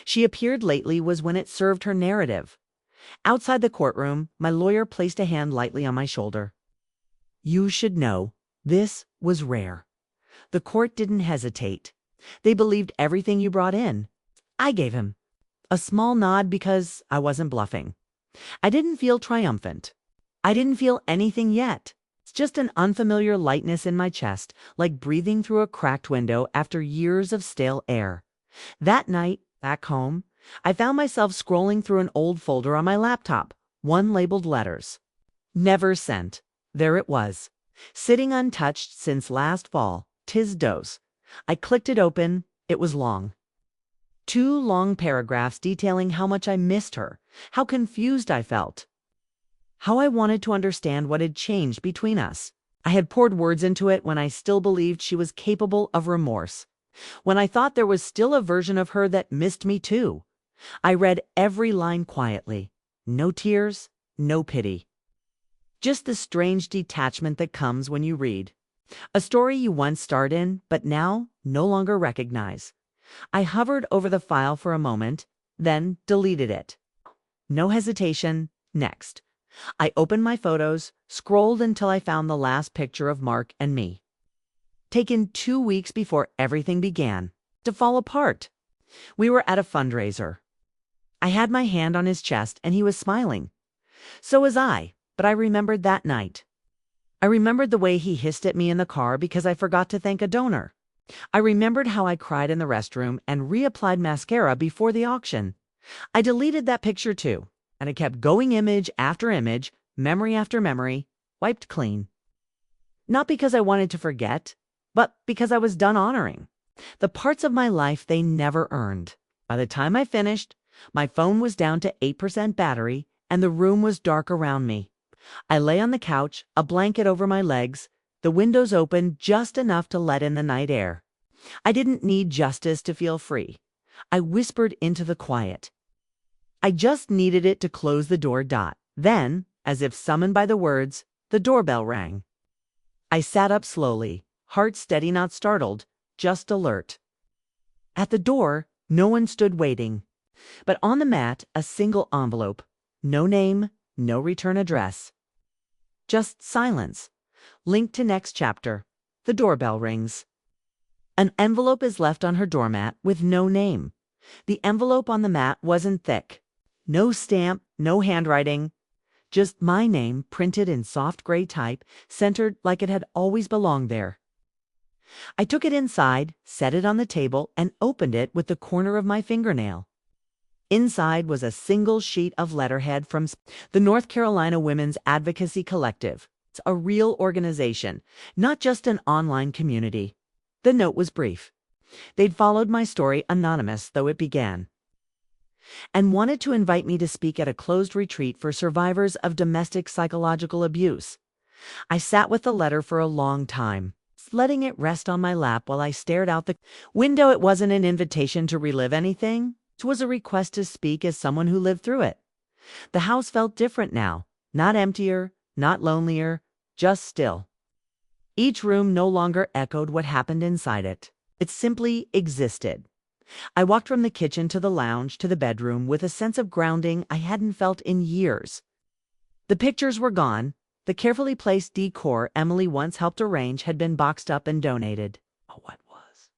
she appeared lately was when it served her narrative. Outside the courtroom, my lawyer placed a hand lightly on my shoulder. "You should know, this was rare. The court didn't hesitate. They believed everything you brought in." I gave him a small nod because I wasn't bluffing. I didn't feel triumphant. I didn't feel anything yet. It's just an unfamiliar lightness in my chest, like breathing through a cracked window after years of stale air. That night, back home, I found myself scrolling through an old folder on my laptop, one labeled letters. Never sent. There it was, sitting untouched since last fall. "'Tis dose." I clicked it open. It was long. 2 long paragraphs detailing how much I missed her, how confused I felt, how I wanted to understand what had changed between us. I had poured words into it when I still believed she was capable of remorse, when I thought there was still a version of her that missed me too. I read every line quietly, No tears, no pity. Just the strange detachment that comes when you read a story you once starred in, but now no longer recognize. I hovered over the file for a moment, then deleted it. No hesitation, next. I opened my photos, scrolled until I found the last picture of Mark and me. Taken 2 weeks before everything began to fall apart. We were at a fundraiser. I had my hand on his chest and he was smiling. So was I, but I remembered that night. I remembered the way he hissed at me in the car because I forgot to thank a donor. I remembered how I cried in the restroom and reapplied mascara before the auction. I deleted that picture too, and it kept going image after image, memory after memory, wiped clean. Not because I wanted to forget, but because I was done honoring the parts of my life they never earned. By the time I finished, my phone was down to 8% battery and the room was dark around me. I lay on the couch, a blanket over my legs, the windows open just enough to let in the night air. I didn't need justice to feel free. I whispered into the quiet. I just needed it to close the door. Then, as if summoned by the words, the doorbell rang. I sat up slowly, heart steady, not startled, just alert. At the door, no one stood waiting, but on the mat, a single envelope. No name, no return address. Just silence. Link to next chapter. The doorbell rings. An envelope is left on her doormat with no name. The envelope on the mat wasn't thick. No stamp, no handwriting. Just my name printed in soft gray type, centered like it had always belonged there. I took it inside, set it on the table, and opened it with the corner of my fingernail. Inside was a single sheet of letterhead from the North Carolina Women's Advocacy Collective. It's a real organization, not just an online community. The note was brief. They'd followed my story anonymous, though it began, and wanted to invite me to speak at a closed retreat for survivors of domestic psychological abuse. I sat with the letter for a long time, letting it rest on my lap while I stared out the window. It wasn't an invitation to relive anything. It was a request to speak as someone who lived through it. The house felt different now, not emptier, not lonelier, just still. Each room no longer echoed what happened inside it. It simply existed. I walked from the kitchen to the lounge to the bedroom with a sense of grounding I hadn't felt in years. The pictures were gone. The carefully placed decor Emily once helped arrange had been boxed up and donated. Oh, what was?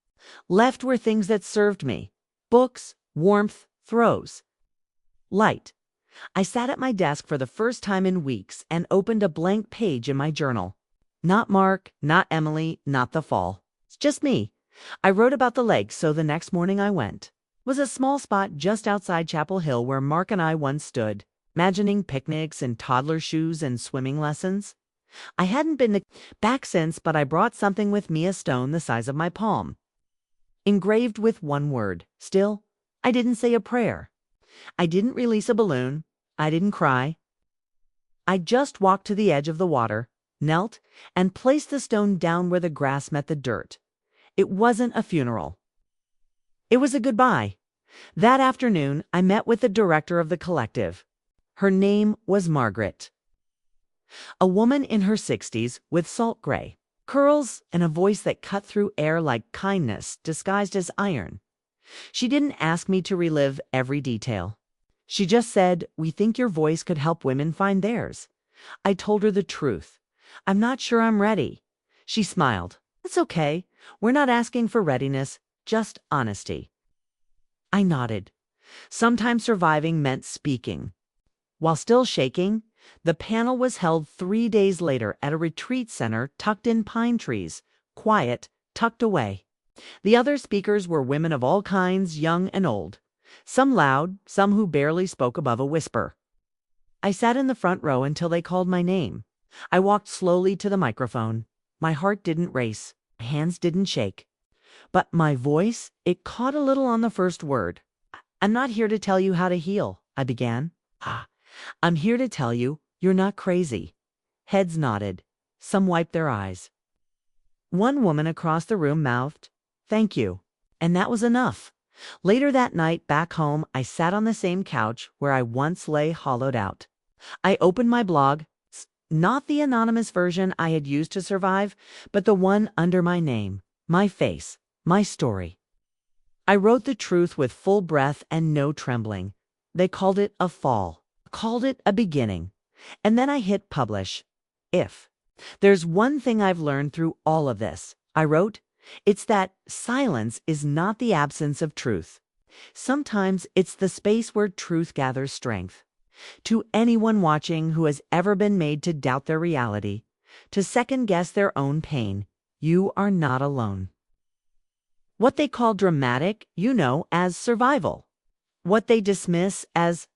Left were things that served me. Books, warmth, throws. Light. I sat at my desk for the first time in weeks and opened a blank page in my journal. Not Mark, not Emily, not the fall. It's just me. I wrote about the lake, so the next morning I went. It was a small spot just outside Chapel Hill where Mark and I once stood, imagining picnics and toddler shoes and swimming lessons. I hadn't been back since, but I brought something with me, a stone the size of my palm, engraved with one word. Still, I didn't say a prayer. I didn't release a balloon. I didn't cry. I just walked to the edge of the water, knelt, and placed the stone down where the grass met the dirt. It wasn't a funeral. It was a goodbye. That afternoon, I met with the director of the collective. Her name was Margaret. A woman in her 60s with salt gray curls and a voice that cut through air like kindness disguised as iron. She didn't ask me to relive every detail. She just said, "We think your voice could help women find theirs." I told her the truth. "I'm not sure I'm ready." She smiled. "It's okay. We're not asking for readiness, just honesty." I nodded. Sometimes surviving meant speaking. While still shaking, the panel was held 3 days later at a retreat center tucked in pine trees, quiet, tucked away. The other speakers were women of all kinds, young and old. Some loud, some who barely spoke above a whisper. I sat in the front row until they called my name. I walked slowly to the microphone. My heart didn't race. My hands didn't shake. But my voice, it caught a little on the first word. "I'm not here to tell you how to heal," I began. "I'm here to tell you you're not crazy." Heads nodded. Some wiped their eyes. One woman across the room mouthed, "Thank you." And that was enough. Later that night, back home, I sat on the same couch where I once lay hollowed out. I opened my blog, not the anonymous version I had used to survive, but the one under my name, my face, my story. I wrote the truth with full breath and no trembling. They called it a fall, called it a beginning. And then I hit publish. If there's one thing I've learned through all of this, I wrote, it's that silence is not the absence of truth. Sometimes it's the space where truth gathers strength. To anyone watching who has ever been made to doubt their reality, to second-guess their own pain, you are not alone. What they call dramatic, as survival. What they dismiss as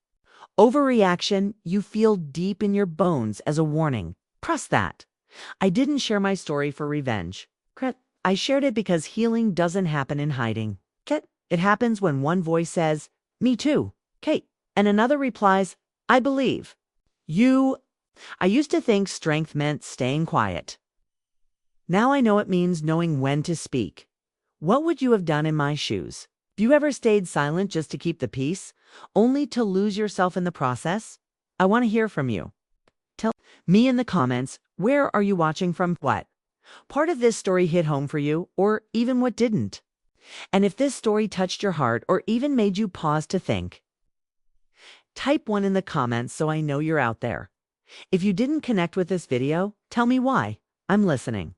overreaction, you feel deep in your bones as a warning. Trust that. I didn't share my story for revenge. I shared it because healing doesn't happen in hiding. It happens when one voice says, "Me too, Kate," and another replies, "I believe." I used to think strength meant staying quiet. Now I know it means knowing when to speak. What would you have done in my shoes? Have you ever stayed silent just to keep the peace, only to lose yourself in the process? I want to hear from you. Tell me in the comments, where are you watching from? What part of this story hit home for you, or even what didn't? And if this story touched your heart or even made you pause to think, type 1 in the comments so I know you're out there. If you didn't connect with this video, tell me why. I'm listening.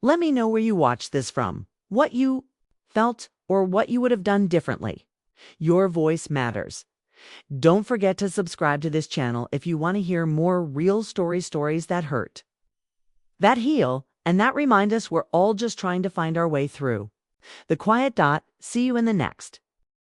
Let me know where you watched this from, what you felt, or what you would have done differently. Your voice matters. Don't forget to subscribe to this channel if you want to hear more real stories that hurt, that heal, and that remind us we're all just trying to find our way through. The Quiet Dot. See you in the next.